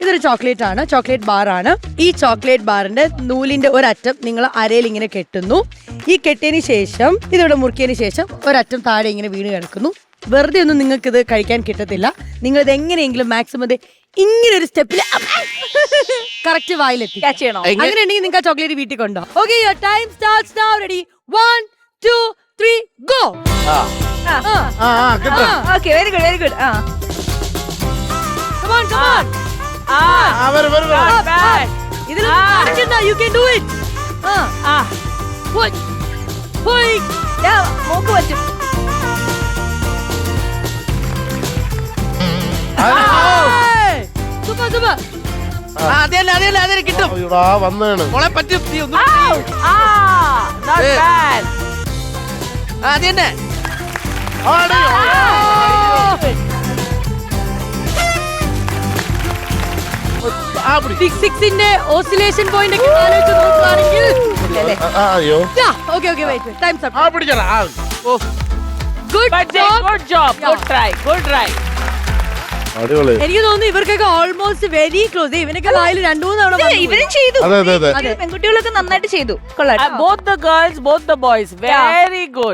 ഇതൊരു ചോക്ലേറ്റ് ആണ്, chocolate bar ആണ്. ഈ ചോക്ലേറ്റ് ബാറിന്റെ നൂലിന്റെ ഒരറ്റം നിങ്ങൾ അരയിൽ ഇങ്ങനെ കെട്ടുന്നു. ഈ കെട്ടിയതിന് ശേഷം ഇതിവിടെ മുറുക്കിയതിന് ശേഷം ഒരറ്റം താഴെ ഇങ്ങനെ വീണ് കിടക്കുന്നു. വെറുതെ ഒന്നും നിങ്ങൾക്ക് ഇത് കഴിക്കാൻ കിട്ടത്തില്ല. നിങ്ങൾ ഇത് എങ്ങനെയെങ്കിലും മാക്സിമം ഇങ്ങനെ ഒരു സ്റ്റെപ്പിൽ കറക്റ്റ് വായിലെത്തി. അങ്ങനെയുണ്ടെങ്കിൽ നിങ്ങൾക്ക് ആ ചോക്ലേറ്റ് വീട്ടിൽ കൊണ്ടോ. Okay, your time starts now. Ready, 1 2 3 go. Okay, very good, very good. Come on, come on. ഇതിലൊന്നും കാണിക്കണ്ട. You can do it. പോയി. മൂക്ക് പറ്റും. Super super. അതെ കിട്ടും. വന്നാണ് മോളെ പറ്റും. അത് തന്നെ. സിക്സിന്റെ ഓസിലേഷൻ പോയിന്റ് ഒക്കെ ആലോചിച്ച് നോക്കുകയാണെങ്കിൽ അയ്യോ okay okay wait time's up. പിടിച്ചടാ. Good job. അടിപൊളി. എനിക്ക് തോന്നുന്നു ഇവർക്കൊക്കെ ഓൾമോസ്റ്റ് വെരി ക്ലോസ്. ഇവനൊക്കെ വായിൽ 2-3 തവണ ഇവരും ചെയ്തു. അതെ പെൺകുട്ടികളൊക്കെ നന്നായിട്ട് ചെയ്തു. കൊള്ളാം. Both the girls, both the boys, very good.